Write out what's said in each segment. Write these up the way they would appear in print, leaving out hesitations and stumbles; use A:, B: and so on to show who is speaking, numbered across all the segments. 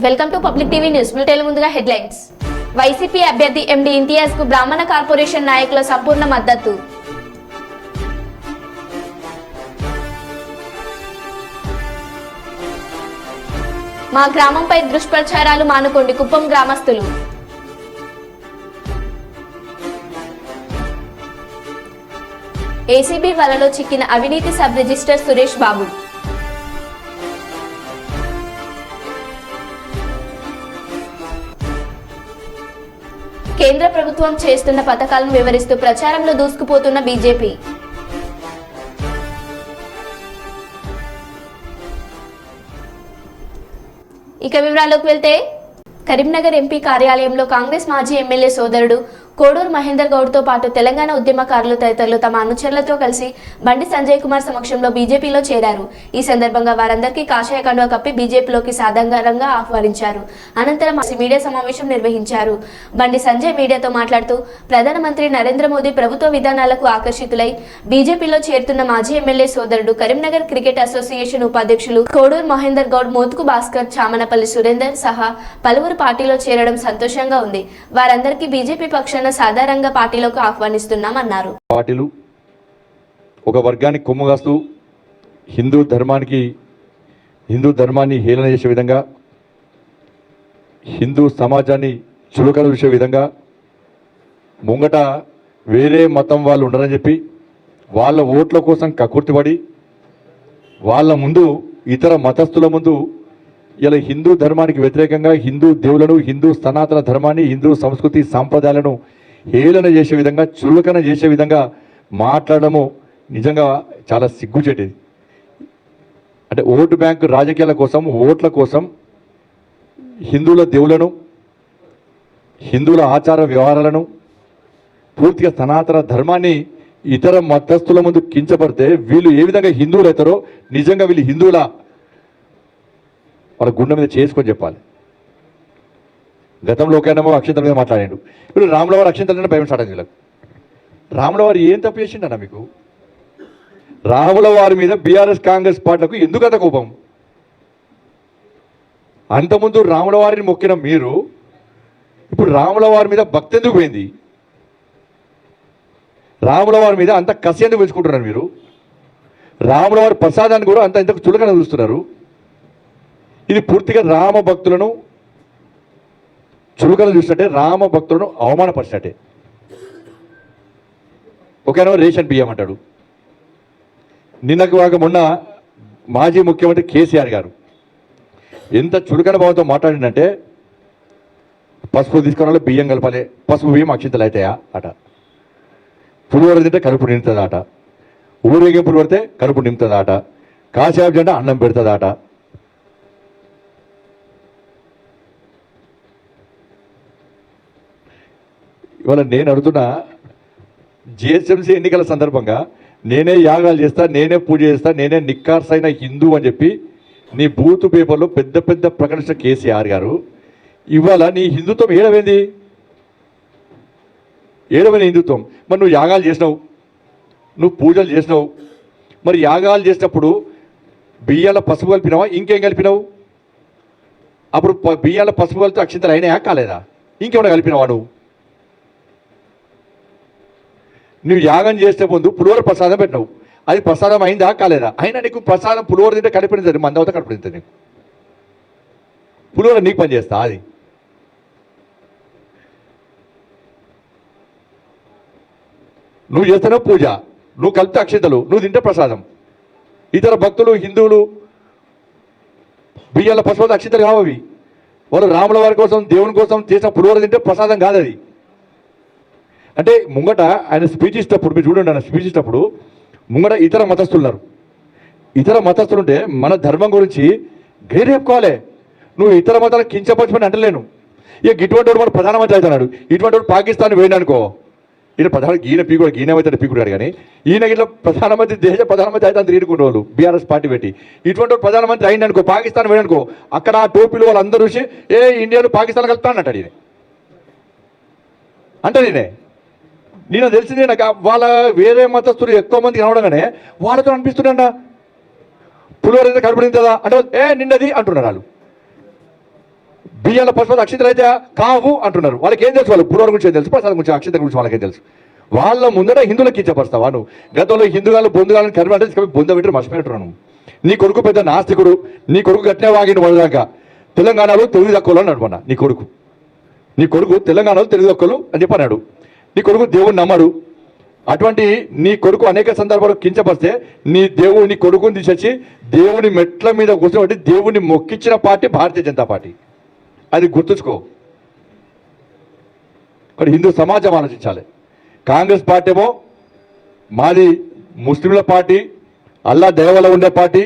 A: Welcome to public TV news. Bulletin ముందుగా headlines. YCP అభ్యర్థి ఎండి ఇంతియాజ్ కు బ్రాహ్మణ కార్పొరేషన్ నాయకుల సంపూర్ణ మద్దతు. మా గ్రామంపై దుష్ప్రచారాలు మానుకోండి కుప్పం గ్రామస్తులు. ఏసీబీ వలలో చిక్కిన అవినీతి సబ్ రిజిస్టర్ సురేష్ బాబు. కేంద్ర ప్రభుత్వం చేస్తున్న పథకాలను వివరిస్తూ ప్రచారంలో దూసుకుపోతున్న బీజేపీ. ఇక వివరాల్లోకి వెళ్తే, కరీంనగర్ ఎంపీ కార్యాలయంలో కాంగ్రెస్ మాజీ ఎమ్మెల్యే సోదరుడు కోడూరు మహేందర్ గౌడ్ తో పాటు తెలంగాణ ఉద్యమకారులు తదితరులు తమ అనుచరులతో కలిసి బండి సంజయ్ కుమార్ సమక్షంలో బీజేపీలో చేరారు. ఈ సందర్భంగా వారందరికీ కాషాయ కండువా కప్పి బీజేపీలోకి సాధారణంగా ఆహ్వానించారు. అనంతరం మీడియా సమావేశం నిర్వహించారు. బండి సంజయ్ మీడియాతో మాట్లాడుతూ, ప్రధానమంత్రి నరేంద్ర మోదీ ప్రభుత్వ విధానాలకు ఆకర్షితులై బీజేపీలో చేరుతున్న మాజీ ఎమ్మెల్యే సోదరుడు కరీంనగర్ క్రికెట్ అసోసియేషన్ ఉపాధ్యక్షులు కోడూరు మహేందర్ గౌడ్, మోత్కు భాస్కర్, చామనపల్లి సురేందర్ సహా పలువురు పార్టీలో చేరడం సంతోషంగా ఉంది. వారందరికీ బీజేపీ పక్షాన సాధారణంగా పార్టీలోకి ఆహ్వానిస్తున్నామన్నారు.
B: పార్టీలు ఒక వర్గానికి కొమ్ముగాస్తూ హిందూ ధర్మాన్ని హేళన చేసే విధంగా, హిందూ సమాజాన్ని చులకన చూసే విధంగా, ముంగట వేరే మతం వాళ్ళు ఉండరని చెప్పి వాళ్ళ ఓట్ల కోసం కక్కుర్తిపడి వాళ్ళ ముందు ఇతర మతస్థుల ముందు ఇలా హిందూ ధర్మానికి వ్యతిరేకంగా హిందూ దేవులను, హిందూ సనాతన ధర్మాన్ని, హిందూ సంస్కృతి సాంప్రదాయాలను హేళన చేసే విధంగా, చులకన చేసే విధంగా మాట్లాడము నిజంగా చాలా సిగ్గుచేటది. అంటే ఓటు బ్యాంకు రాజకీయాల కోసం, ఓట్ల కోసం హిందువుల దేవులను, హిందువుల ఆచార వ్యవహారాలను, పూర్తిగా సనాతన ధర్మాన్ని ఇతర మతస్థుల ముందు కించపడితే వీళ్ళు ఏ విధంగా హిందువులు అవుతారో, నిజంగా వీళ్ళు హిందువుల వాళ్ళ గుండె మీద చేసుకొని చెప్పాలి. గతంలో ఒకైనా అక్షంతల మీద మాట్లాడాడు. ఇప్పుడు రాముల వారు అక్షంతల భయం స్టార్ట్ అయింది. రాముల వారు ఏం తప్పు చేసిండన్నా మీకు? రాముల వారి మీద బీఆర్ఎస్ కాంగ్రెస్ పార్టీలకు ఎందుకు అంత కోపం? అంతకుముందు రాముల వారిని మొక్కిన మీరు ఇప్పుడు రాముల వారి మీద భక్తి ఎందుకు పోయింది? రాముల వారి మీద అంత కసి ఎందుకు పెంచుకుంటున్నారు మీరు? రాముల వారి ప్రసాదాన్ని కూడా ఇంతకు చులకన చూస్తున్నారు. ఇది పూర్తిగా రామ భక్తులను చులకన చూసినట్టే, రామ భక్తులను అవమానపరిచినట్టే. ఒకనో రేషన్ బియ్యం అంటాడు. నిన్నకు మొన్న మాజీ ముఖ్యమంత్రి కేసీఆర్ గారు ఎంత చులకన భావంతో మాట్లాడిందంటే, పసుపు తీసుకున్న బియ్యం కలపాలి, పసుపు బియ్యం అక్షింతలు అవుతాయా అట. పులిహోర తింటే కడుపు నింపుతుందాట, ఊరేగింపులు పడితే కడుపు నింపుతుందాట, కాసేపు జెండా అన్నం పెడుతుందాట. ఇవాళ నేను అడుగుతున్నా, జిహెచ్ఎంసీ ఎన్నికల సందర్భంగా నేనే యాగాలు చేస్తా, నేనే పూజ చేస్తా, నేనే నిక్కార్సైన హిందూ అని చెప్పి నీ బూతు పేపర్లో పెద్ద పెద్ద ప్రకటించిన కేసీఆర్ గారు ఇవాళ నీ హిందుత్వం ఏడమైంది హిందుత్వం? మరి నువ్వు యాగాలు చేసినావు, నువ్వు పూజలు చేసినావు, మరి యాగాలు చేసినప్పుడు బియ్యాల పసుపు కలిపినావా, ఇంకేం కలిపినావు? అప్పుడు బియ్యాల పసుపు కలిపి అక్షింతలు అయినాయా కాలేదా? ఇంకేమైనా కలిపినావా? నువ్వు యాగం చేసే ముందు పులిహోర ప్రసాదం పెట్టినావు, అది ప్రసాదం అయిందా కాలేదా? అయినా నీకు ప్రసాదం పులిహోర తింటే కడిపిస్తుంది, మందవత కడిపిస్తుంది. నీకు పులిహోర నీకు పని చేస్తా? అది నువ్వు చేస్తున్నావు పూజ, నువ్వు కలిపితే అక్షింతలు, నువ్వు తింటే ప్రసాదం. ఇతర భక్తులు, హిందువులు బియ్యాల పశువులు అక్షింతలు కావవి. వాళ్ళు రాముల వారి కోసం, దేవుని కోసం చేసిన పులిహోర తింటే ప్రసాదం కాదు అది. అంటే ముంగట ఆయన స్పీచ్ ఇచ్చినప్పుడు మీరు చూడండి, ఆయన స్పీచ్ ఇచ్చినప్పుడు ముంగట ఇతర మతస్థులు ఉన్నారు. ఇతర మతస్థులు ఉంటే మన ధర్మం గురించి గైర్ చెప్పుకోవాలి. నువ్వు ఇతర మతాలకు కించపరచమని అంటలేను. ఇక ఇటువంటి వాడు మన ప్రధానమంత్రి అవుతున్నాడు, ఇటువంటి వాడు పాకిస్తాన్ వేయండి అనుకో, ఈయన ఈయన పీకుడు, ఈయనమైతే పీకుడాడు. కానీ ఈయన ఇట్లా ప్రధానమంత్రి, దేశ ప్రధానమంత్రి అయితే అంత తీరుకునే వాళ్ళు బీఆర్ఎస్ పార్టీ పెట్టి ఇటువంటి వాడు ప్రధానమంత్రి అయింది అనుకో, పాకిస్తాన్ వేయండి అనుకో, అక్కడ ఆ టోపీలు వాళ్ళందరూ చూసి ఇండియాలో పాకిస్తాన్ కలుపుతానంటాడు. ఈయన అంటే నేను తెలిసింది, నాకు వాళ్ళ వేరే మతస్థులు ఎక్కువ మంది కనవడంగానే వాళ్ళతో అనిపిస్తుండ పులిహోర అయితే కడుపునిందా అంటే నిన్నది అంటున్నారు వాళ్ళు. బియ్యాల పశువులు అక్షింతలు అయితే కావు అంటున్నారు. వాళ్ళకి ఏం తెలుసు? వాళ్ళు పురోగం గురించి ఏం తెలుసు? ప్రసాదం గురించి, అక్షింతల గురించి వాళ్ళకేం తెలుసు? వాళ్ళ ముందర హిందువులకు కించపరుస్తావా నువ్వు? గతంలో హిందువులు బొందుగాలను కరిమి అంటే బొంద పెట్టి మర్చిపెట్టున్నాను. నీ కొడుకు పెద్ద నాస్తికుడు, నీ కొడుకు గట్టినే వాగిన వడదాకా తెలంగాణలో తెలుగు తక్కువలో నడుమన్నా. నీ కొడుకు తెలంగాణలో తెలుగు తక్కువలు అని చెప్పన్నాడు. నీ కొడుకు దేవుని నమ్మడు. అటువంటి నీ కొడుకు అనేక సందర్భాలు కించపరిస్తే నీ కొడుకుని తీసేసి దేవుని మెట్ల మీద కూర్చోబెట్టి దేవుని మొక్కించిన పార్టీ భారతీయ జనతా పార్టీ. అది గుర్తుంచుకో. ఇక్కడ హిందూ సమాజం ఆలోచించాలి. కాంగ్రెస్ పార్టీ ఏమో మాది ముస్లింల పార్టీ, అల్లా దయవల్ల ఉండే పార్టీ,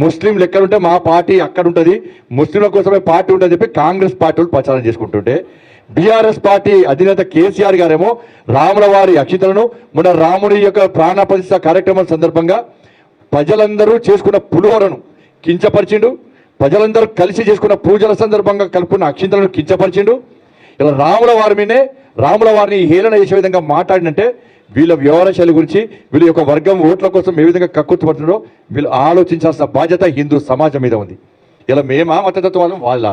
B: ముస్లింలు ఎక్కడుంటే మా పార్టీ అక్కడ ఉంటుంది, ముస్లింల కోసమే పార్టీ ఉంటుందని చెప్పి కాంగ్రెస్ పార్టీలు ప్రచారం చేసుకుంటుంటే, బీఆర్ఎస్ పార్టీ అధినేత కేసీఆర్ గారేమో రాముల వారి అక్షింతలను మన రాముడి యొక్క ప్రాణ ప్రతిష్ఠ కార్యక్రమం సందర్భంగా ప్రజలందరూ చేసుకున్న పులిహోరను కించపరిచిండు. ప్రజలందరూ కలిసి చేసుకున్న పూజల సందర్భంగా కలుపుకున్న అక్షింతలను కించపరిచిండు. ఇలా రాముల వారిని హేళన చేసే విధంగా మాట్లాడినంటే వీళ్ళ వ్యవహార శైలి గురించి, వీళ్ళ యొక్క వర్గం ఓట్ల కోసం ఏ విధంగా కక్కుర్తిపడుతున్నారో వీళ్ళు ఆలోచించాల్సిన బాధ్యత హిందూ సమాజం మీద ఉంది. ఇలా మేమా మతతత్వాలు వాళ్ళ?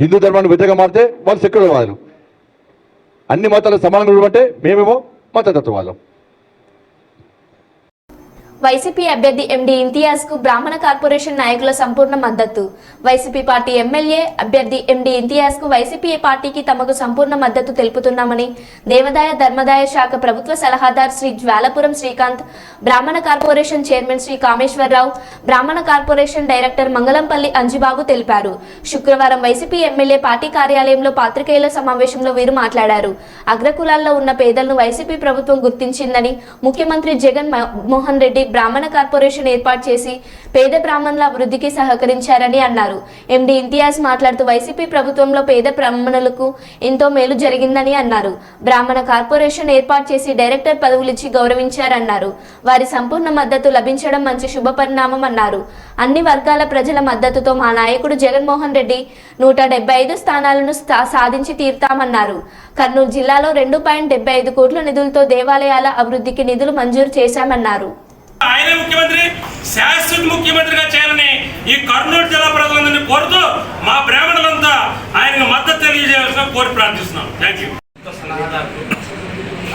B: హిందూ ధర్మాన్ని వ్యతిరేకంగా మారితే వాళ్ళు సెక్యులర్వాదులు, అన్ని మతాలు సమానంగా ఉండమంటే మేమేమో మతతత్వవాదం.
A: వైసీపీ అభ్యర్థి ఎండి ఇంతియాజ్ కు బ్రాహ్మణ కార్పొరేషన్ నాయకుల సంపూర్ణ మద్దతు. వైసీపీ పార్టీ ఎమ్మెల్యే అభ్యర్థి ఎండి ఇంతియాజ్ కు వైసీపీ పార్టీకి తమకు సంపూర్ణ మద్దతు తెలుపుతున్నామని దేవాదాయ ధర్మాదాయ శాఖ ప్రభుత్వ సలహాదారు శ్రీ జ్వాలపురం శ్రీకాంత్, బ్రాహ్మణ కార్పొరేషన్ చైర్మన్ శ్రీ కామేశ్వరరావు, బ్రాహ్మణ కార్పొరేషన్ డైరెక్టర్ మంగళంపల్లి అంజిబాబు తెలిపారు. శుక్రవారం వైసీపీ ఎమ్మెల్యే పార్టీ కార్యాలయంలో పాత్రికేయుల సమావేశంలో వీరు మాట్లాడారు. అగ్రకులాల్లో ఉన్న పేదలను వైసీపీ ప్రభుత్వం గుర్తించిందని, ముఖ్యమంత్రి జగన్ మోహన్ రెడ్డి బ్రాహ్మణ కార్పొరేషన్ ఏర్పాటు చేసి పేద బ్రాహ్మణుల అభివృద్ధికి సహకరించారని అన్నారు. ఎండి ఇంతియాజ్ మాట్లాడుతూ వైసీపీ ప్రభుత్వంలో పేద బ్రాహ్మణులకు ఎంతో మేలు జరిగిందని అన్నారు. బ్రాహ్మణ కార్పొరేషన్ ఏర్పాటు చేసి డైరెక్టర్ పదవులిచ్చి గౌరవించారన్నారు. వారి సంపూర్ణ మద్దతు లభించడం మంచి శుభ పరిణామం అన్నారు. అన్ని వర్గాల ప్రజల మద్దతుతో మా నాయకుడు జగన్మోహన్ రెడ్డి 175 స్థానాలను సాధించి తీరుతామన్నారు. కర్నూలు జిల్లాలో 2.75 కోట్ల నిధులతో దేవాలయాల అభివృద్ధికి నిధులు మంజూరు చేశామన్నారు.
C: ఆయన ముఖ్యమంత్రి, శాశ్వత ముఖ్యమంత్రిగా చేయాలని ఈ కర్నూలు జిల్లా ప్రజలందరినీ కోరుతూ మా బ్రాహ్మణులంతా ఆయనకు మద్దతు తెలియజేయాల్సిన కోరి ప్రార్థిస్తున్నాం. Thank you.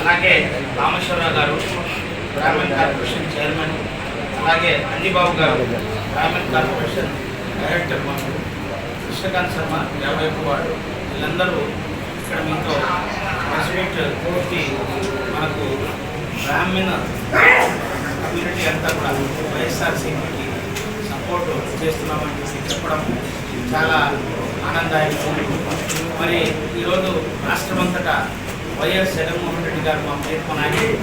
D: అలాగే రామేశ్వరరావు గారు బ్రాహ్మణ కార్పొరేషన్ చైర్మన్, అలాగే అంజిబాబు గారు Brahmana corporation director, Krishnakanth Sharma 51 ward, వీళ్ళందరూ ఇక్కడ మీతో ప్రెసిడెంట్ కోర్టు మనకు బ్రాహ్మణ కమ్యూనిటీ అంతా కూడా వైఎస్ఆర్సీపీకి సపోర్ట్ చేస్తున్నామని చెప్పడం చాలా ఆనందదాయకం. మరి ఈరోజు రాష్ట్రమంతటా వైఎస్ జగన్మోహన్ రెడ్డి గారు మా ప్రియతమ నాయకుడు,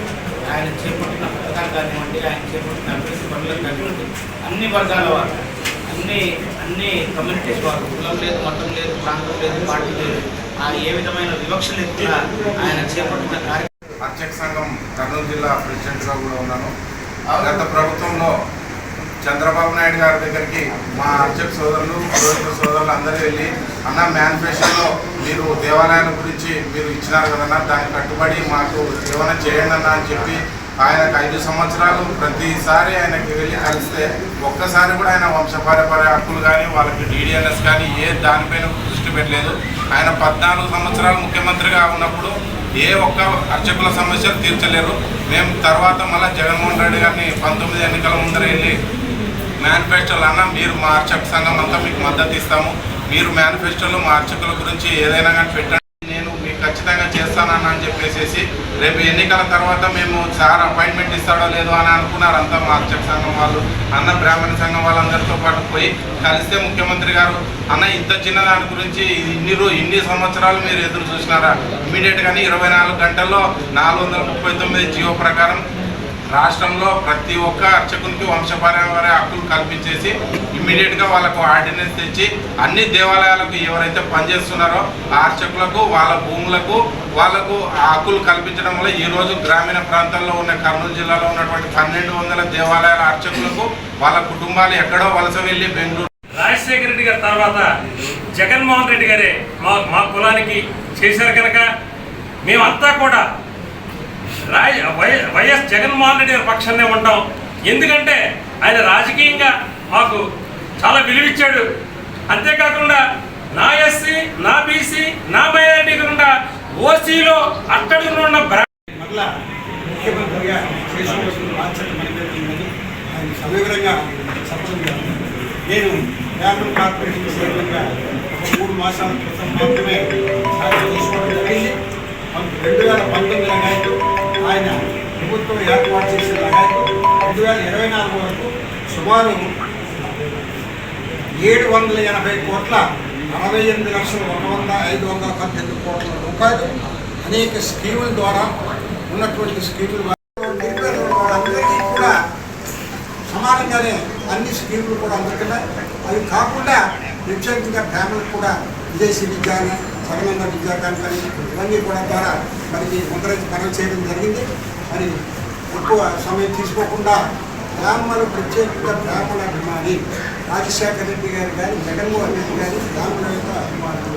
D: ఆయన చేపట్టిన పథకాలు కానివ్వండి, ఆయన చేపట్టిన అభివృద్ధి పనులకు కానివ్వండి, అన్ని వర్గాల వారు, అన్ని కమ్యూనిటీస్ వారు, కులం లేదు, మతం లేదు, ప్రాంతం లేదు, పార్టీ లేదు, ఏ విధమైన వివక్ష లేకుండా ఆయన చేపట్టిన కార్యక్రమం.
E: అర్చక సంఘం కర్నూలు జిల్లా ప్రెసిడెంట్గా కూడా ఉన్నాను. గత ప్రభుత్వంలో చంద్రబాబు నాయుడు గారి దగ్గరికి మా అర్చక సోదరులు, పురోహిత సోదరులు అందరూ వెళ్ళి, అన్న మేనిఫెస్టోలో మీరు దేవాలయాల గురించి మీరు ఇచ్చినారు కదన్నా, దానికి కట్టుబడి మాకు ఏమైనా చేయండి అన్న అని చెప్పి ఆయనకు 5 సంవత్సరాలు ప్రతిసారి ఆయనకి వెళ్ళి కలిస్తే ఒక్కసారి కూడా ఆయన వంశపారంపర్య హక్కులు కానీ వాళ్ళకి DDNS కానీ దానిపైన దృష్టి పెట్టలేదు. ఆయన 14 సంవత్సరాలు ముఖ్యమంత్రిగా ఉన్నప్పుడు ఏ ఒక్క అర్చకుల సమస్యలు తీర్చలేరు. మేము తర్వాత మళ్ళీ జగన్మోహన్ రెడ్డి గారిని 19 ఎన్నికల ముందర వెళ్ళి మేనిఫెస్టోలో అన్న మీరు మా అర్చక సంఘం అంతా మీకు మద్దతు ఇస్తాము, మీరు మేనిఫెస్టోలో మా అర్చకుల గురించి ఏదైనా కానీ పెట్టండి, నేను మీకు ఖచ్చితంగా చేస్తానన్న అని చెప్పేసి రేపు ఎన్నికల తర్వాత మేము సార్ అపాయింట్మెంట్ ఇస్తాడో లేదో అని అనుకున్నారు అంతా మా అర్చక సంఘం వాళ్ళు. అన్న బ్రాహ్మణ సంఘం వాళ్ళందరితో పాటు పోయి కలిస్తే ముఖ్యమంత్రి గారు, అన్న ఇంత చిన్న దాని గురించి ఇన్ని సంవత్సరాలు మీరు ఎదురు చూసినారా, ఇమీడియట్గానే 24 గంటల్లో 439 జీవో ప్రకారం రాష్ట్రంలో ప్రతి ఒక్క అర్చకునికి వంశపారంపర్య హక్కులు కల్పించేసి ఇమ్మీడియట్గా వాళ్ళకు ఆర్డినెన్స్ తెచ్చి అన్ని దేవాలయాలకు ఎవరైతే పనిచేస్తున్నారో ఆ అర్చకులకు వాళ్ళ భూములకు వాళ్ళకు హక్కులు కల్పించడం వల్ల ఈరోజు గ్రామీణ ప్రాంతాల్లో ఉన్న కర్నూలు జిల్లాలో ఉన్నటువంటి 1200 దేవాలయాల అర్చకులకు వాళ్ళ కుటుంబాలు ఎక్కడో వలస వెళ్ళి బెంగళూరు.
C: రాజశేఖర రెడ్డి గారి తర్వాత జగన్మోహన్ రెడ్డి గారే మా కులానికి చేశారు కనుక మేమంతా కూడా వైఎస్ జగన్మోహన్ రెడ్డి గారి పక్షాన్నే ఉంటాం. ఎందుకంటే ఆయన రాజకీయంగా మాకు చాలా విలువిచ్చాడు. అంతేకాకుండా నా ఎస్సీ, నా బీసీ, నా మైనారిటీ కాకుండా ఓసీలో అట్టడుగున ఉన్న
F: మరలా ముఖ్యమంత్రిగా చేసుకోవాల్సిన బాధ్యత మన మీద ఉన్నది. ఆయన సవివరంగా చెప్పడం నేను గ్రామీణ కార్పొరేషన్ చైర్మన్గా ఒక 3 మాసాల క్రితం మాత్రమే సాయం తీసుకోవడం జరిగింది. 2019 లగాయతు ఆయన ప్రభుత్వం ఏర్పాటు చేసిన లగాయతు 2024 వరకు సుమారు 780 కోట్ల 68,518 కోట్ల రూపాయలు అనేక స్కీముల ద్వారా ఉన్నటువంటి స్కీములు వాళ్ళందరికీ కూడా సమానంగానే అన్ని స్కీములు కూడా అందుతున్నాయి. అవి కాకుండా ప్రత్యేకంగా ఫ్యామిలీకి కూడా విదేశీ విద్య సగనంద విద్యా కానీ ఇవన్నీ కూడా ద్వారా మనకి పనులు చేయడం జరిగింది. మరి ఎక్కువ సమయం తీసుకోకుండా బ్రాహ్మణులు ప్రత్యేకంగా బ్రాహ్మణ అభిమాని రాజశేఖర రెడ్డి గారు కానీ జగన్మోహన్ రెడ్డి గారి బ్రాహ్మణ యొక్క అభిమానులు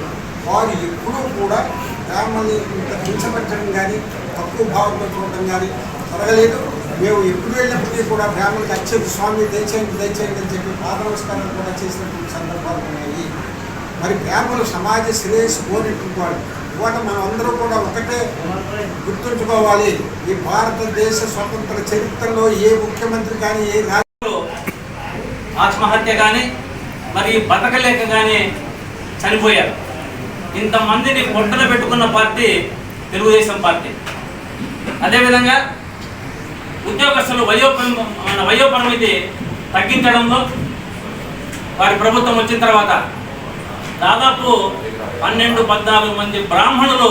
F: వారు ఎప్పుడూ కూడా బ్రాహ్మణులు ఇంత హింసపెట్టడం కానీ తక్కువ భావంతో చూడడం కానీ జరగలేదు. మేము ఎప్పుడు వెళ్ళినప్పటికీ కూడా బ్రాహ్మణులకు అత్యంత స్వామి దయచేయండి దయచేయండి అని చెప్పి పాద నమస్కారాలు కూడా చేసినటువంటి సందర్భాలు ఉన్నాయి. మరి బ్రాహ్మణులు సమాజ శ్రేయస్సు కోరినటువంటి వాడు. ఇవాళ మనం అందరూ కూడా ఒకటే గుర్తుంచుకోవాలి, ఈ భారతదేశ స్వతంత్ర చరిత్రలో ఏ ముఖ్యమంత్రి కానీ ఏ
G: ఆత్మహత్య కానీ మరి బతకలేక కానీ చనిపోయారు. ఇంతమందిని పొట్టన పెట్టుకున్న పార్టీ తెలుగుదేశం పార్టీ. అదేవిధంగా ఉద్యోగస్తులు వయోపరిమితి తగ్గించడంలో వారి ప్రభుత్వం వచ్చిన తర్వాత దాదాపు 12-14 మంది బ్రాహ్మణులు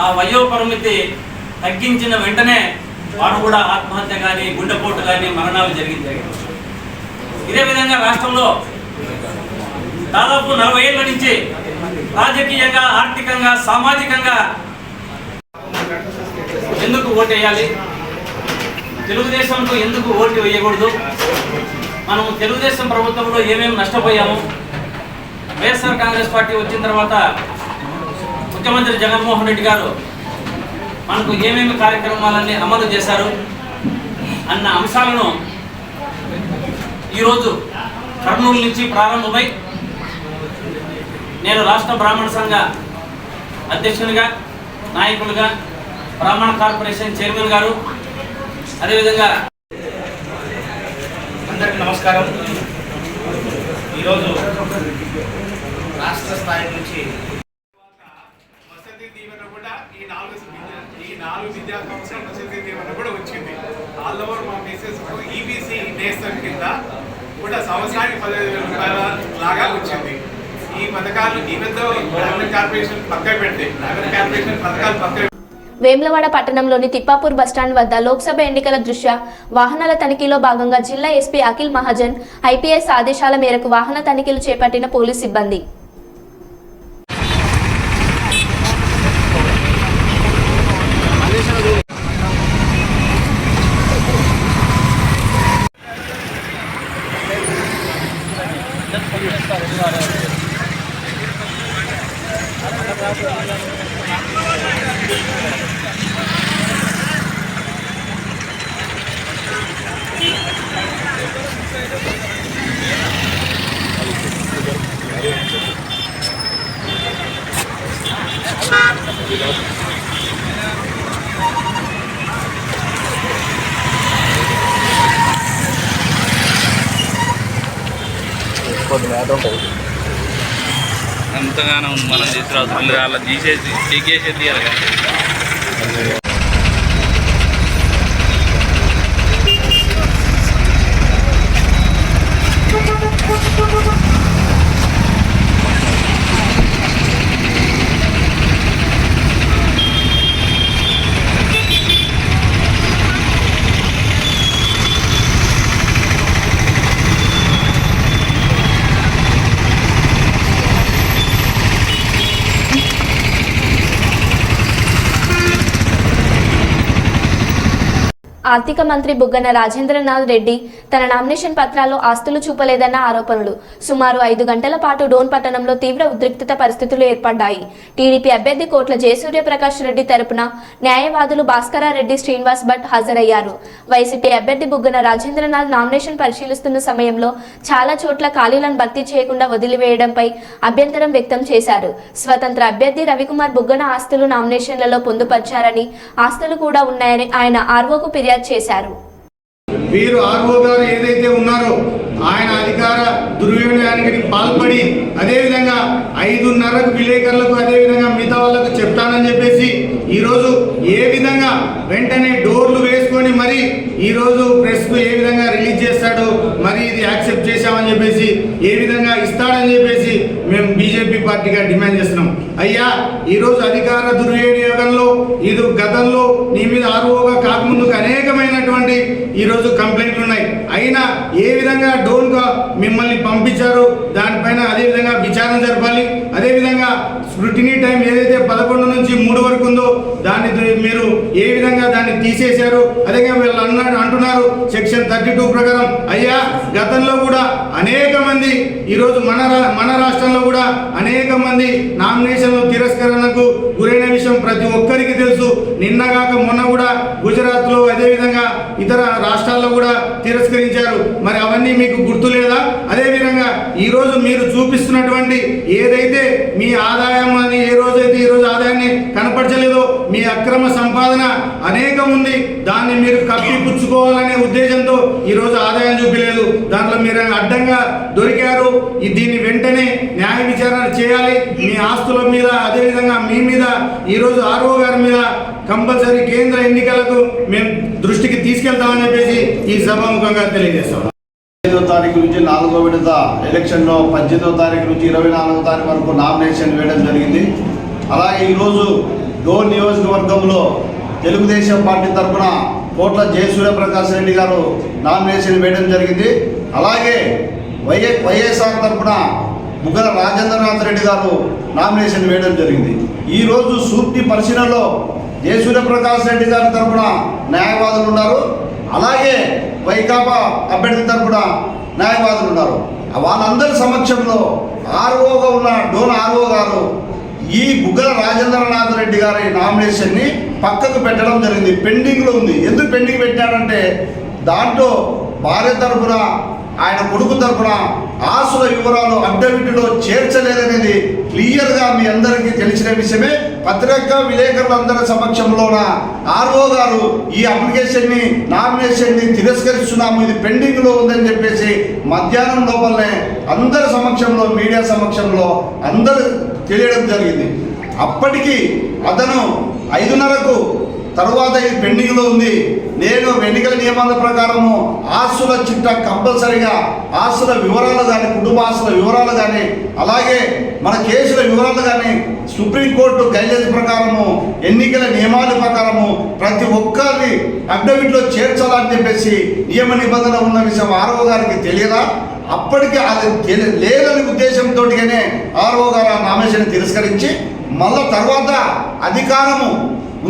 G: ఆ వయోపరిమితి తగ్గించిన వెంటనే వారు కూడా ఆత్మహత్య కానీ గుండెపోటు కానీ మరణాలు జరిగింది. ఇదే విధంగా రాష్ట్రంలో దాదాపు 40 ఏళ్ల నుంచి రాజకీయంగా, ఆర్థికంగా, సామాజికంగా ఎందుకు ఓటు వేయాలి, తెలుగుదేశంకు ఎందుకు ఓటు వేయకూడదు, మనం తెలుగుదేశం ప్రభుత్వంలో ఏమేమి నష్టపోయాము, వైఎస్ఆర్ కాంగ్రెస్ పార్టీ వచ్చిన తర్వాత ముఖ్యమంత్రి జగన్మోహన్ రెడ్డి గారు మనకు ఏమేమి కార్యక్రమాలన్నీ అమలు చేశారు అన్న అంశాలను ఈరోజు కర్నూలు నుంచి ప్రారంభమై నేను రాష్ట్ర బ్రాహ్మణ సంఘ అధ్యక్షునిగా, నాయకులుగా, బ్రాహ్మణ కార్పొరేషన్ చైర్మన్ గారు, అదేవిధంగా
D: అందరికీ నమస్కారం. ఈరోజు రాష్ట్ర స్థాయి నుంచి
H: వసతి దీవెన కూడా ఈ 4 విద్యా సంవత్సరాల వసతి దీవెన కూడా వచ్చింది. ఆల్ ఓవర్ మా మెసేజ్ ఈబీసీ నేస్తం కింద కూడా సంవత్సరానికి 15,000 రూపాయల లాగా వచ్చింది. ఈ పథకాలు ఈవెంతో గ్రామీణ కార్పొరేషన్ పక్కన పెడితే నగర కార్పొరేషన్ పథకాలు పక్కన.
A: వేములవాడ పట్టణంలోని తిప్పాపూర్ బస్టాండ్ వద్ద లోక్సభ ఎన్నికల దృష్ట్యా వాహనాల తనిఖీలో భాగంగా జిల్లా ఎస్పీ అఖిల్ మహాజన్ ఐపీఎస్ ఆదేశాల మేరకు వాహన తనిఖీలు చేపట్టిన పోలీస్ సిబ్బంది.
I: అంతగానో మనం తీసుకురావచ్చు, అలా తీసేసి చెక్కేసి తీయాలి కదా.
A: ఆర్థిక మంత్రి బుగ్గన రాజేంద్రనాథ్ రెడ్డి తన నామినేషన్ పత్రాల్లో ఆస్తులు చూపలేదన్న ఆరోపణలు. సుమారు 5 గంటల పాటు డోన్ పట్టణంలో తీవ్ర ఉద్రిక్తత పరిస్థితులు ఏర్పడ్డాయి. టీడీపీ అభ్యర్థి కోట్ల జయసూర్యప్రకాష్ రెడ్డి తరపున న్యాయవాదులు భాస్కరారెడ్డి, శ్రీనివాస్ భట్ హాజరయ్యారు. వైసీపీ అభ్యర్థి బుగ్గన రాజేంద్రనాథ్ నామినేషన్ పరిశీలిస్తున్న సమయంలో చాలా చోట్ల ఖాళీలను భర్తీ చేయకుండా వదిలివేయడంపై అభ్యంతరం వ్యక్తం చేశారు. స్వతంత్ర అభ్యర్థి రవికుమార్ బుగ్గన ఆస్తులు నామినేషన్లలో పొందుపరిచారని, ఆస్తులు కూడా ఉన్నాయని ఆయన ఆర్వోకు ఫిర్యాదు చేశారు.
J: వీరు ఆర్వో గారు ఏదైతే ఉన్నారో ఆయన అధికార దుర్వినియోగానికి పాల్పడి అదేవిధంగా 5:30కు విలేకరులకు అదేవిధంగా మిగతా వాళ్ళకు చెప్తానని చెప్పేసి ఈరోజు ఏ విధంగా వెంటనే డోర్లు వేసుకొని మరి ఈరోజు ప్రెస్కు ఏ విధంగా రిలీజ్ చేస్తాడో మరి ఇది యాక్సెప్ట్ చేశామని చెప్పేసి ఏ విధంగా ఇస్తాడని చెప్పేసి మేము బీజేపీ పార్టీగా డిమాండ్ చేస్తున్నాం. అయ్యా ఈరోజు అధికార దుర్వినియోగంలో ఇది గతంలో నీ మీద ఆర్వోగా కాకముందుకు అనేకమైనటువంటి ఈరోజు కంప్లైంట్లు ఉన్నాయి. అయినా ఏ విధంగా డోన్గా మిమ్మల్ని పంపించారో దానిపైన అదేవిధంగా విచారణ జరపాలి. అదేవిధంగా స్క్రూటినీ టైం ఏదైతే 11 నుంచి 3 వరకు ఉందో దాన్ని మీరు ఏ విధంగా దాన్ని తీసేశారు. అదేవిధంగా వీళ్ళు అంటున్నారు సెక్షన్ 32 ప్రకారం. అయ్యా గతంలో కూడా అనేక మంది ఈరోజు మన రాష్ట్రంలో కూడా అనేక మంది నామినేషన్లు తిరస్కరణకు గురైన విషయం ప్రతి ఒక్కరికి తెలుసు. నిన్నగాక మొన్న కూడా గుజరాత్లో అదేవిధంగా ఇతర రాష్ట్రాల్లో కూడా తిరస్కరించారు. మరి అవన్నీ మీకు గుర్తు లేదా? అదేవిధంగా ఈరోజు మీరు చూపిస్తున్నటువంటి ఏదైతే మీ ఆదాయం అని ఏ రోజైతే ఈరోజు ఆదాయాన్ని కనపరచలేదో మీ అక్రమ సంపాదన అనేకం ఉంది. దాన్ని మీరు కప్పిపుచ్చుకోవాలనే ఉద్దేశంతో ఈరోజు ఆదాయం చూపలేదు. దాంట్లో మీరు అడ్డంగా దొరికారు. దీన్ని వెంటనే న్యాయ విచారణ చేయాలి. మీ ఆస్తుల మీద అదేవిధంగా మీ మీద ఈరోజు ఆర్ఓ గారి మీద కంపల్సరీ కేంద్ర ఎన్నికలకు మేము దృష్టికి తీసుకెళ్తామని చెప్పేసి ఈ సభాముఖంగా తెలియజేస్తాం.
K: 5వ తారీఖు నుంచి 4వ విడత ఎలక్షన్లో 18వ తారీఖు నుంచి 24వ తారీఖు వరకు నామినేషన్ వేయడం జరిగింది. అలాగే ఈరోజు డోన్ నియోజకవర్గంలో తెలుగుదేశం పార్టీ తరఫున కోట్ల జయసూర్యప్రకాష్ రెడ్డి గారు నామినేషన్ వేయడం జరిగింది. అలాగే వైఎస్ఆర్ తరఫున బుగ్గన రాజేంద్రనాథ్ రెడ్డి గారు నామినేషన్ వేయడం జరిగింది. ఈరోజు సూక్తి పరిశీలనలో జయసూర్యప్రకాష్ రెడ్డి గారి తరఫున న్యాయవాదులు ఉన్నారు. అలాగే వైకాపా అభ్యర్థి తరఫున న్యాయవాదులు ఉన్నారు. వాళ్ళందరి సమక్షంలో ఆర్ఓగా ఉన్న డోన్ ఆర్ఓ గారు ఈ బుగ్గన రాజేంద్రనాథ్ రెడ్డి గారి నామినేషన్ని పక్కకు పెట్టడం జరిగింది. పెండింగ్లో ఉంది. ఎందుకు పెండింగ్ పెట్టాడంటే దాంట్లో భార్య తరఫున ఆయన కొడుకు తరఫున ఆస్తుల వివరాలు అడ్డవిటిలో చేర్చలేదనేది క్లియర్గా మీ అందరికీ తెలిసిన విషయమే. పత్రికా విలేకరులందరి సమక్షంలోన ఆర్ఓ గారు ఈ అప్లికేషన్ని నామినేషన్ని తిరస్కరిస్తున్నాము, ఇది పెండింగ్లో ఉందని చెప్పేసి మధ్యాహ్నం లోపలనే అందరి సమక్షంలో మీడియా సమక్షంలో అందరూ తెలియడం జరిగింది. అప్పటికి అతను 5:30కు తర్వాత ఇది పెండింగ్లో ఉంది, నేను ఎన్నికల నియమాల ప్రకారము ఆస్తుల చిట్టా కంపల్సరిగా ఆస్తుల వివరాలు కానీ కుటుంబ ఆస్తుల వివరాలు కానీ అలాగే మన కేసుల వివరాలు కానీ సుప్రీంకోర్టు గైడ్లైన్స్ ప్రకారము ఎన్నికల నియమాల ప్రకారము ప్రతి ఒక్కరిని అఫిడవిట్లో చేర్చాలని చెప్పేసి నియమ నిబంధన ఉన్న విషయం ఆర్ఓ గారికి తెలియదా? అప్పటికి అది లేదని ఉద్దేశంతోటిగానే ఆర్ఓ గారు ఆ నామినేషన్ తిరస్కరించి మళ్ళా తర్వాత అధికారము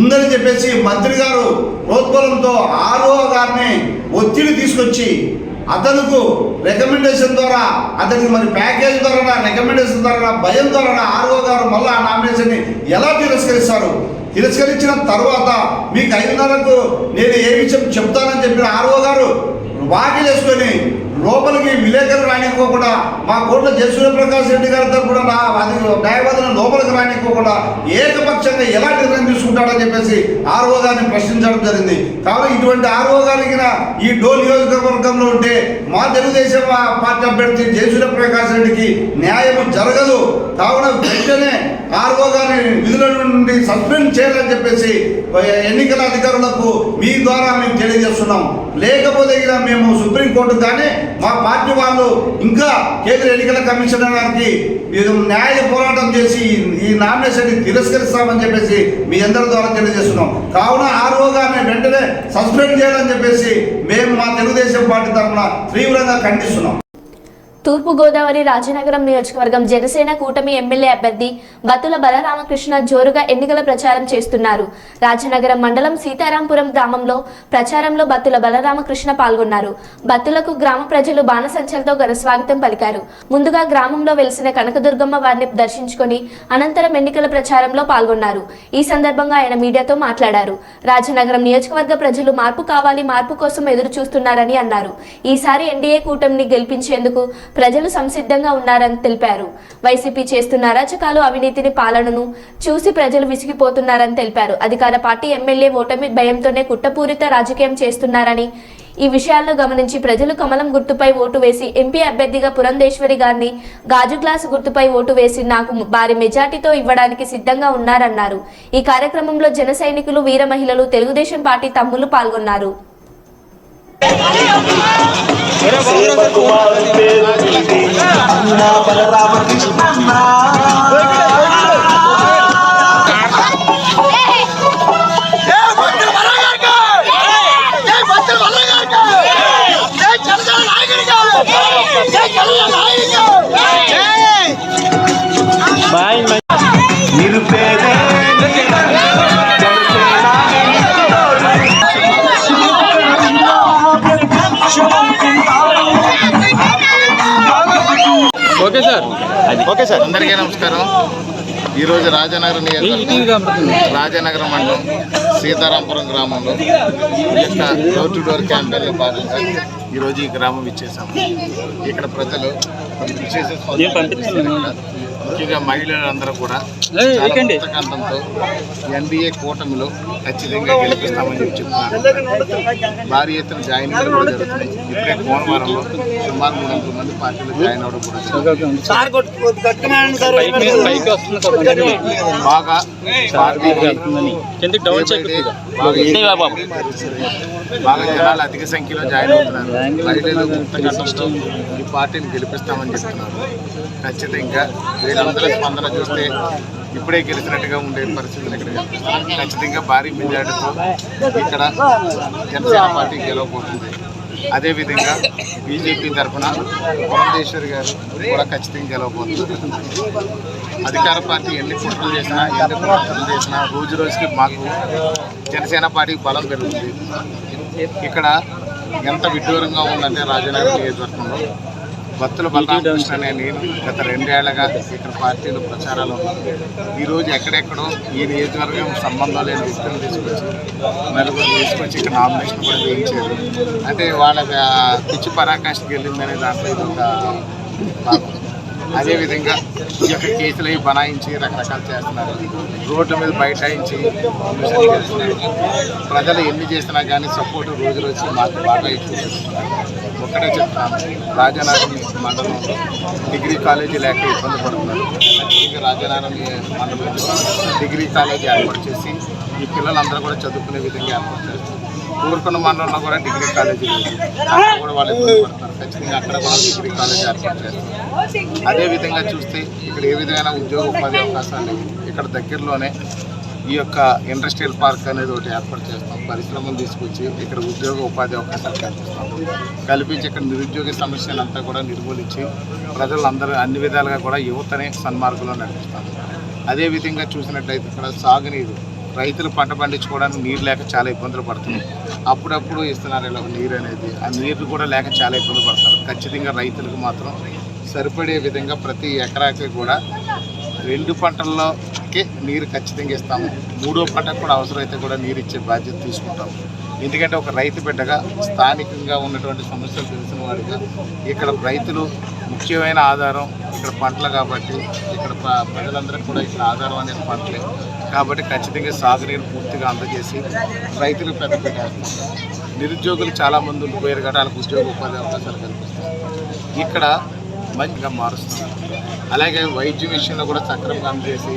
K: ఉందని చెప్పేసి మంత్రి గారు ప్రోద్బలంతో ఆర్ఓ గారిని ఒత్తిడి తీసుకొచ్చి అతనుకు రికమెండేషన్ ద్వారా అతనికి మరి ప్యాకేజ్ ద్వారా రికమెండేషన్ ద్వారా భయం ద్వారా ఆర్ఓ గారు మళ్ళీ ఆ నామినేషన్ని ఎలా తిరస్కరిస్తారు? తిరస్కరించిన తర్వాత మీకు 5:30కు నేను ఏ విషయం చెప్తానని చెప్పిన ఆర్ఓ గారు వాకిలు వేసుకొని లోపలికి విలేకరులు రానివ్వకుండా మా కోట్ల జయసూర్యప్రకాష్ రెడ్డి గారి తరఫున న్యాయవాదులను లోపలికి రానివ్వకుండా ఏకపక్షంగా ఎలా నిర్ణయం తీసుకుంటాడని చెప్పేసి ఆర్ఓ గారిని ప్రశ్నించడం జరిగింది. కాబట్టి ఇటువంటి ఆర్ఓ గారికి ఈ డోన్ నియోజకవర్గంలో ఉంటే మా తెలుగుదేశం పార్టీ అభ్యర్థి జయసూర్యప్రకాష్ రెడ్డికి న్యాయం జరగదు. కావున వెంటనే ఆర్ఓ గారిని విధుల నుండి సస్పెండ్ చేయాలని చెప్పేసి ఎన్నికల అధికారులకు మీ ద్వారా మేము తెలియజేస్తున్నాం. లేకపోతే మేము సుప్రీంకోర్టు కానీ మా పార్టీ వాళ్ళు ఇంకా కేంద్ర ఎన్నికల కమిషనర్ గారికి న్యాయ పోరాటం చేసి ఈ నామినేషన్ని తిరస్కరిస్తామని చెప్పేసి మీ అందరి ద్వారా తెలియజేస్తున్నాం. కావున ఆర్ఓ గారిని వెంటనే సస్పెండ్ చేయాలని చెప్పేసి మేము మా తెలుగుదేశం పార్టీ తరఫున తీవ్రంగా ఖండిస్తున్నాం.
A: తూర్పుగోదావరి రాజనగరం నియోజకవర్గం జనసేన కూటమి ఎమ్మెల్యే అభ్యర్థి బత్తుల బలరామకృష్ణ జోరుగా ఎన్నికల ప్రచారం చేస్తున్నారు. రాజనగరం మండలం సీతారాంపురం గ్రామంలో ప్రచారంలో బత్తుల బలరామకృష్ణ పాల్గొన్నారు. బత్తులకు గ్రామ ప్రజలు బాణసంచలతో ఘనస్వాగతం పలికారు. ముందుగా గ్రామంలో వెలిసిన కనకదుర్గమ్మ వారిని దర్శించుకొని అనంతరం ఎన్నికల ప్రచారంలో పాల్గొన్నారు. ఈ సందర్భంగా ఆయన మీడియాతో మాట్లాడారు. రాజనగరం నియోజకవర్గ ప్రజలు మార్పు కావాలి, మార్పు కోసం ఎదురు చూస్తున్నారని అన్నారు. ఈసారి ఎన్డీఏ కూటమిని గెలిపించేందుకు ప్రజలు సంసిద్ధంగా ఉన్నారని తెలిపారు. వైసీపీ చేస్తున్న అరాచకాలు, అవినీతిని, పాలనను చూసి ప్రజలు విసిగిపోతున్నారని తెలిపారు. అధికార పార్టీ ఎమ్మెల్యే ఓటమి భయంతోనే కుట్రపూరిత రాజకీయం చేస్తున్నారని, ఈ విషయాలను గమనించి ప్రజలు కమలం గుర్తుపై ఓటు వేసి ఎంపీ అభ్యర్థిగా పురంధేశ్వరి గారిని గాజు గ్లాసు గుర్తుపై ఓటు వేసి నాకు భారీ మెజార్టీతో ఇవ్వడానికి సిద్ధంగా ఉన్నారన్నారు. ఈ కార్యక్రమంలో జన సైనికులు, వీర మహిళలు, తెలుగుదేశం పార్టీ తమ్ముళ్లు పాల్గొన్నారు.
E: ఓకే సార్, అందరికీ నమస్కారం. ఈరోజు రాజనగరం రాజనగరం మండలం సీతారాంపురం గ్రామంలో డోర్ టు డోర్ క్యాంపెయిన్లో భాగంగా ఈరోజు ఈ గ్రామం ఇచ్చేసాము. ఇక్కడ ప్రజలు ముఖ్యంగా మహిళలందరూ కూడా కంతంతో ఎన్డీఏ కూటమిలో ఖచ్చితంగా గెలిపిస్తామని చెప్తున్నారు. భారీ ఎత్తున జాయిన్ కూడా జరుగుతుంది. ఇప్పుడే కోనవరంలో సుమారు 300 మంది పార్టీలో జాయిన్ అవ్వడం కూడా బాగా బాగా జనాలు అధిక సంఖ్యలో జాయిన్ అవుతున్నారు. మహిళలు ఈ పార్టీని గెలిపిస్తామని చెప్తున్నారు. ఖచ్చితంగా వీళ్ళందరూ స్పందన చూస్తే ఇప్పుడే గెలిచినట్టుగా ఉండే పరిస్థితులు ఇక్కడ ఖచ్చితంగా భారీ మెజార్టీతో ఇక్కడ జనసేన పార్టీ గెలవబోతుంది. అదేవిధంగా బీజేపీ తరఫున పురంధేశ్వరి గారు కూడా ఖచ్చితంగా గెలవబోతున్నారు. అధికార పార్టీ ఎన్ని కుట్రలు చేసినా, ఎన్ని కుట్రలు చేసినా రోజు రోజుకి మాకు జనసేన పార్టీకి బలం పెరుగుతుంది. ఇక్కడ ఎంత విడ్డూరంగా ఉందంటే రాజనగరం నియోజకవర్గంలో బత్తుల బలరామకృష్ణ అనే నేను గత 2 ఏళ్లుగా ఇక్కడ పార్టీలో ప్రచారాలు ఉన్నాను. ఈరోజు ఎక్కడెక్కడో ఈ నియోజకవర్గం సంబంధం లేని వ్యక్తులు తీసుకొచ్చి నలుగురు తీసుకొచ్చి ఇక్కడ నామినేషన్ కూడా చేయించారు. అంటే వాళ్ళ పిచ్చి పరాకాష్ఠకి వెళ్ళిందనే దాంట్లో ఇది ఒక భాగం. అదేవిధంగా ఈ యొక్క కేసులు అవి బనాయించి రకరకాలు చేస్తున్నారు. రోడ్డు మీద బైఠాయించి చేస్తున్నారు. ప్రజలు ఎన్ని చేసినా కానీ సపోర్ట్ రోజు రోజుకి మాకు బాగా ఎక్కువ చేస్తున్నారు. ఒక్కడే చెప్తాను, రాజనగరం మండలంలో డిగ్రీ కాలేజీ లేక ఇబ్బంది పడుతున్నారు. ఖచ్చితంగా రాజనగరం మండలంలో డిగ్రీ కాలేజీ ఏర్పాటు చేసి ఈ పిల్లలందరూ కూడా చదువుకునే విధంగా ఏర్పాటు చేస్తారు. ఊరుకున్న మండలంలో కూడా డిగ్రీ కాలేజీ లేదు, అక్కడ కూడా వాళ్ళు ఇబ్బంది పడతారు. ఖచ్చితంగా అక్కడ కూడా డిగ్రీ కాలేజీ ఏర్పాటు చేస్తారు. అదేవిధంగా చూస్తే ఇక్కడ ఏ విధమైన ఉద్యోగ ఉపాధి అవకాశాలు లేవు. ఇక్కడ దగ్గరలోనే ఈ యొక్క ఇండస్ట్రియల్ పార్క్ అనేది ఒకటి ఏర్పాటు చేస్తాం. పరిశ్రమలు తీసుకొచ్చి ఇక్కడ ఉద్యోగ ఉపాధి అవకాశాలు కల్పించి ఇక్కడ నిరుద్యోగ సమస్యను అంతా కూడా నిర్మూలించి ప్రజలందరూ అన్ని విధాలుగా కూడా యువతనే సన్మార్గంలో నడిపిస్తాము. అదేవిధంగా చూసినట్లయితే ఇక్కడ సాగునీరు, రైతులు పంట పండించుకోవడానికి నీరు లేక చాలా ఇబ్బందులు పడుతున్నాయి. అప్పుడప్పుడు ఇస్తున్నారు ఇలా నీరు అనేది, ఆ నీరు కూడా లేక చాలా ఇబ్బంది పడతారు. ఖచ్చితంగా రైతులకు మాత్రం సరిపడే విధంగా ప్రతి ఎకరాకి కూడా 2 పంటల్లోకి నీరు ఖచ్చితంగా ఇస్తాము. 3వ పంటకు కూడా అవసరమైతే కూడా నీరు ఇచ్చే బాధ్యత తీసుకుంటాము. ఎందుకంటే ఒక రైతు బిడ్డగా స్థానికంగా ఉన్నటువంటి సమస్యలు తెలిసిన వాడిగా ఇక్కడ రైతులు ముఖ్యమైన ఆధారం ఇక్కడ పంటలు కాబట్టి ఇక్కడ ప్రజలందరికీ కూడా ఇక్కడ ఆధారం అనేది పంటలే కాబట్టి ఖచ్చితంగా సాగునీరు పూర్తిగా అందజేసి రైతులకు పెద్ద పెట్టేస్తాం. నిరుద్యోగులు చాలామంది ఉండిపోయారు కాబట్టి వాళ్ళకి ఉద్యోగ ఉపాధి అవకాశాలు కల్పిస్తాం. ఇక్కడ మంచిగా మారుస్తున్నారు. అలాగే వైద్య విషయంలో కూడా సక్రమంగా అందజేసి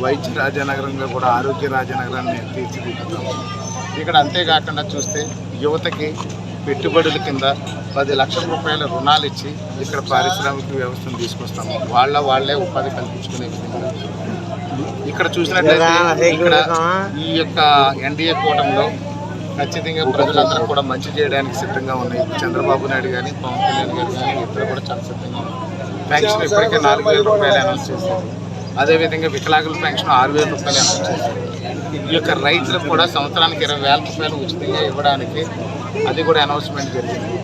E: వైద్య రాజనగరంగా కూడా ఆరోగ్య రాజనగరాన్ని తీర్చిదిద్దుతాము. ఇక్కడ అంతేకాకుండా చూస్తే యువతకి పెట్టుబడుల కింద 10 లక్షల రూపాయల రుణాలు ఇచ్చి ఇక్కడ పారిశ్రామిక వ్యవస్థను తీసుకొస్తాము. వాళ్ళే ఉపాధి కల్పించుకునే విధంగా ఇక్కడ చూసినట్లయితే ఇక్కడ ఈ యొక్క ఎన్డీఏ కూటమిలో ఖచ్చితంగా ప్రజలందరూ కూడా మంచి చేయడానికి సిద్ధంగా ఉన్నాయి. చంద్రబాబు నాయుడు కానీ, పవన్ కళ్యాణ్ గారు కానీ ఇద్దరు కూడా చాలా సిద్ధంగా ఉన్నారు.
D: పెన్షన్ ఇప్పటికే 4,000 రూపాయలు అనౌన్స్ చేశారు. అదేవిధంగా వికలాంగుల పెన్షన్ 6,000 రూపాయలు అనౌన్స్ చేశారు. ఈ యొక్క రైతులకు కూడా సంవత్సరానికి 20,000 రూపాయలు ఉచితంగా ఇవ్వడానికి అది కూడా అనౌన్స్మెంట్ జరిగింది.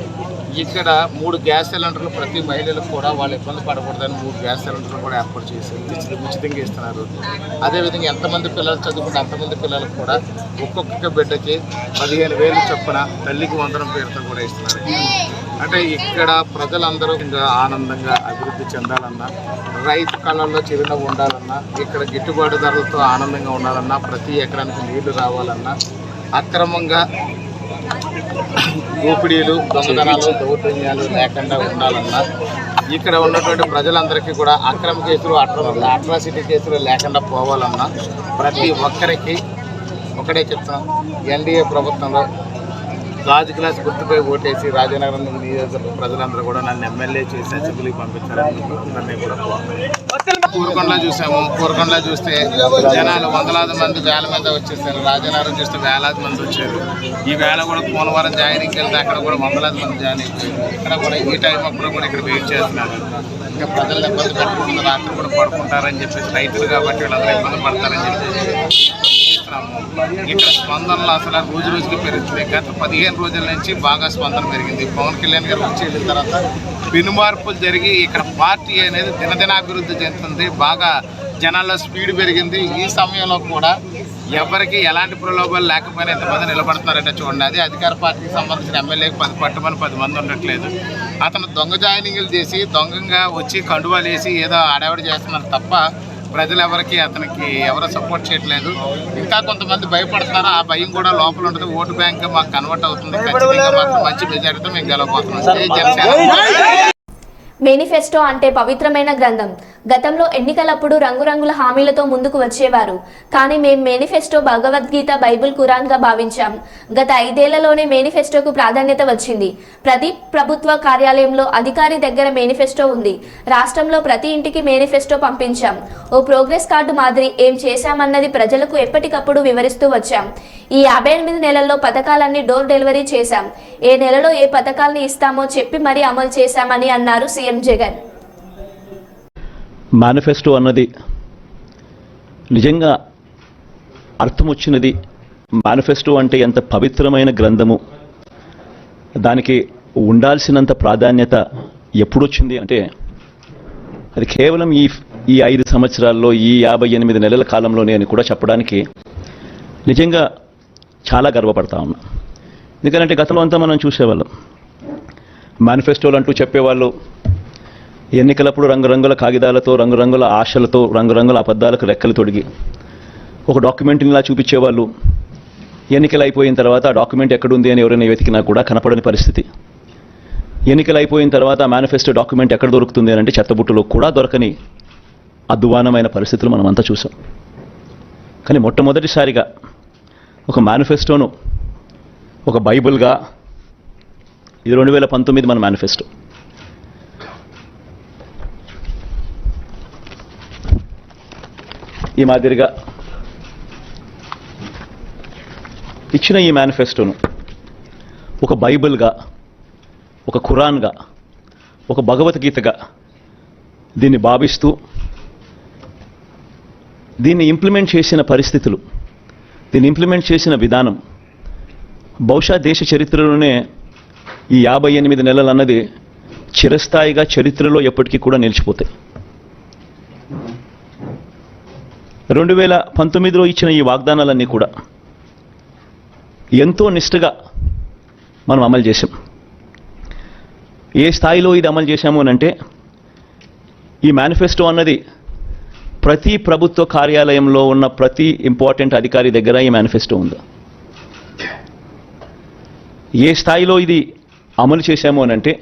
D: ఇక్కడ 3 గ్యాస్ సిలిండర్లు ప్రతి మహిళలకు కూడా వాళ్ళు ఇబ్బంది పడకూడదని 3 గ్యాస్ సిలిండర్లు కూడా ఏర్పాటు చేసి ఉచితంగా ఇస్తున్నారు. అదేవిధంగా ఎంతమంది పిల్లలు చదువుకుంటే అంతమంది పిల్లలకు కూడా ఒక్కొక్క బిడ్డకి 15,000 చొప్పున తల్లికి వందనం పేరుతో కూడా ఇస్తున్నారు. అంటే ఇక్కడ ప్రజలందరూ ఇంకా ఆనందంగా అభివృద్ధి చెందాలన్నా, రైతు కళల్లో చిరునవ్వు ఉండాలన్నా, ఇక్కడ గిట్టుబాటు ధరలతో ఆనందంగా ఉండాలన్నా, ప్రతి ఎకరానికి నీళ్లు రావాలన్నా, అక్రమంగా దోపిడీలు, దొంగతనాలు, దౌర్జన్యాలు లేకుండా ఉండాలన్నా, ఇక్కడ ఉన్నటువంటి ప్రజలందరికీ కూడా అక్రమ కేసులు, అట్రాసిటీ కేసులు లేకుండా పోవాలన్నా ప్రతి ఒక్కరికి ఒకటే చెప్తున్నాం. ఎన్డీఏ ప్రభుత్వంలో గాజు గ్లాస్ గుర్తుపై ఓటేసి రాజనగరం నియోజకవర్గ ప్రజలందరూ కూడా నన్ను ఎమ్మెల్యే చేసి అసెంబ్లీకి పంపించారని అందరినీ కూడా కోరుకొండలో చూసాము. కోరుకొండలో చూస్తే జనాలు వందలాది మంది, వేల మంది వచ్చేసారు. రాజనగరం చూస్తే వేలాది మంది వచ్చారు. ఈ వేళ కూడా పోలవరం జాయినింగ్కి వెళ్తే అక్కడ కూడా వందలాది మంది జాయిన్ అయిపోయారు. ఇక్కడ కూడా ఈ టైం అప్పుడు కూడా ఇక్కడ వెయిట్ చేస్తున్నారు. ఇంకా ప్రజలు ఇబ్బంది పెట్టుకుంటున్నారు, రాత్రి కూడా పడుకుంటారని చెప్పేసి, రైతులు కాబట్టి వీళ్ళందరూ ఇబ్బంది పడతారని చెప్పేసి ఇక్కడ స్పందనలు అసలు రోజు రోజుకి పెరుగుతుంది. గత 15 రోజుల నుంచి బాగా స్పందన పెరిగింది. పవన్ కళ్యాణ్ గారు వచ్చి వెళ్ళిన తర్వాత పెనుమార్పులు జరిగి ఇక్కడ పార్టీ అనేది దినదినాభివృద్ధి చెందుతుంది. బాగా జనాల్లో స్పీడ్ పెరిగింది. ఈ సమయంలో కూడా ఎవరికి ఎలాంటి ప్రలోభాలు లేకపోయినా ఎంతమంది నిలబడుతున్నారంటే చూడండి. అది అధికార పార్టీకి సంబంధించిన ఎమ్మెల్యేకి 10 మంది ఉండట్లేదు. అతను దొంగ జాయినింగ్లు చేసి దొంగగా వచ్చి కండువాలు వేసి ఏదో ఆడవిడ చేస్తున్నారు తప్ప ప్రజలు ఎవరికి అతనికి ఎవరు సపోర్ట్ చేయట్లేదు. ఇంకా కొంతమంది భయపడుతున్నారు. ఆ భయం కూడా లోపల ఉంటుంది. ఓటు బ్యాంక్ మాకు కన్వర్ట్ అవుతుంది. ఖచ్చితంగా మాత్రం మంచి మెజారిటీతో మేము గెలవబోతున్నాం. జై జనసేన.
A: మేనిఫెస్టో అంటే పవిత్రమైన గ్రంథం. గతంలో ఎన్నికలప్పుడు రంగురంగుల హామీలతో ముందుకు వచ్చేవారు. కానీ మేము మేనిఫెస్టో భగవద్గీత, బైబిల్, ఖురాన్గా భావించాం. గత 5 ఏళ్లలోనే మేనిఫెస్టోకు ప్రాధాన్యత వచ్చింది. ప్రతి ప్రభుత్వ కార్యాలయంలో అధికారి దగ్గర మేనిఫెస్టో ఉంది. రాష్ట్రంలో ప్రతి ఇంటికి మేనిఫెస్టో పంపించాం. ఓ ప్రోగ్రెస్ కార్డు మాదిరి ఏం చేశామన్నది ప్రజలకు ఎప్పటికప్పుడు వివరిస్తూ వచ్చాం. ఈ 58 నెలల్లో పథకాలన్నీ డోర్ డెలివరీ చేశాం. ఏ నెలలో ఏ పథకాలని ఇస్తామో చెప్పి మరీ అమలు చేశామని అన్నారు సీఎం జగన్.
L: మేనిఫెస్టో అన్నది నిజంగా అర్థం వచ్చినది. మేనిఫెస్టో అంటే ఎంత పవిత్రమైన గ్రంథము, దానికి ఉండాల్సినంత ప్రాధాన్యత ఎప్పుడొచ్చింది అంటే అది కేవలం ఈ 5 సంవత్సరాల్లో, ఈ 58 నెలల కాలంలోనే అని కూడా చెప్పడానికి నిజంగా చాలా గర్వపడతా ఉన్నా. ఎందుకంటే గతంలో అంతా మనం చూసేవాళ్ళం, మేనిఫెస్టోలు అంటూ చెప్పేవాళ్ళు ఎన్నికలప్పుడు రంగురంగుల కాగితాలతో, రంగురంగుల ఆశలతో, రంగురంగుల అబద్ధాలకు రెక్కలు తొడిగి ఒక డాక్యుమెంట్నిలా చూపించేవాళ్ళు. ఎన్నికలు అయిపోయిన తర్వాత ఆ డాక్యుమెంట్ ఎక్కడుంది అని ఎవరైనా వెతికినా కూడా కనపడని పరిస్థితి. ఎన్నికలు అయిపోయిన తర్వాత మేనిఫెస్టో డాక్యుమెంట్ ఎక్కడ దొరుకుతుంది అని అంటే చెత్తబుట్టులో కూడా దొరకని అద్వానమైన పరిస్థితులు మనం అంతా చూసాం. కానీ మొట్టమొదటిసారిగా ఒక మేనిఫెస్టోను ఒక బైబిల్గా, ఇది 2019 మన మేనిఫెస్టో, ఈ మాదిరిగా ఇచ్చిన ఈ మేనిఫెస్టోను ఒక బైబిల్గా, ఒక ఖురాన్గా, ఒక భగవద్గీతగా దీన్ని భావిస్తూ దీన్ని ఇంప్లిమెంట్ చేసిన పరిస్థితులు, దీన్ని ఇంప్లిమెంట్ చేసిన విధానం బహుశా దేశ చరిత్రలోనే ఈ 58 నెలలు అన్నది చిరస్థాయిగా చరిత్రలో ఎప్పటికీ కూడా నిలిచిపోతాయి. 2019లో ఇచ్చిన ఈ వాగ్దానాలన్నీ కూడా ఎంతో నిష్ఠగా మనం అమలు చేశాం. ఏ స్థాయిలో ఇది అమలు చేశాము అనంటే ఈ మేనిఫెస్టో అన్నది ప్రతి ప్రభుత్వ కార్యాలయంలో ఉన్న ప్రతి ఇంపార్టెంట్ అధికారి దగ్గర ఈ మేనిఫెస్టో ఉంది. ఏ స్థాయిలో ఇది అమలు చేశాము అనంటే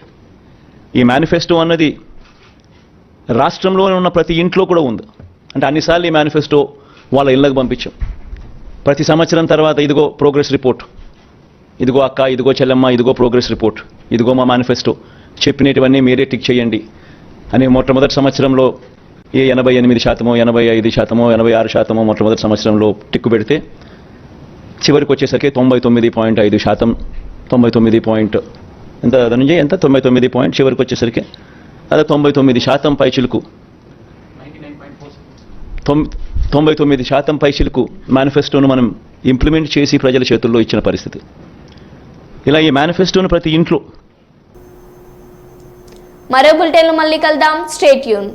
L: ఈ మేనిఫెస్టో అన్నది రాష్ట్రంలో ఉన్న ప్రతి ఇంట్లో కూడా ఉంది. అంటే అన్నిసార్లు ఈ మేనిఫెస్టో వాళ్ళ ఇళ్ళకు పంపించాం. ప్రతి సంవత్సరం తర్వాత ఇదిగో ప్రోగ్రెస్ రిపోర్ట్, ఇదిగో అక్క, ఇదిగో చెల్లెమ్మ, ఇదిగో ప్రోగ్రెస్ రిపోర్ట్, ఇదిగో మా మేనిఫెస్టో, చెప్పినటువన్నీ మీరే టిక్ చేయండి అని మొట్టమొదటి సంవత్సరంలో 88%, 85%, 86% మొట్టమొదటి సంవత్సరంలో టిక్కు పెడితే చివరికి వచ్చేసరికి 99.5%, 99 పాయింట్ ఎంత దాని నుంచి ఎంత 99 పాయింట్ చివరికి వచ్చేసరికి అదే 99% పైచిలకు 99% పైచిలకు మేనిఫెస్టోను మనం ఇంప్లిమెంట్ చేసి ప్రజల చేతుల్లో ఇచ్చిన పరిస్థితి. ఇలా ఈ మేనిఫెస్టోను ప్రతి ఇంట్లో
A: మరో బులెటిన్లో మళ్ళీ కలుద్దాం. Stay tune.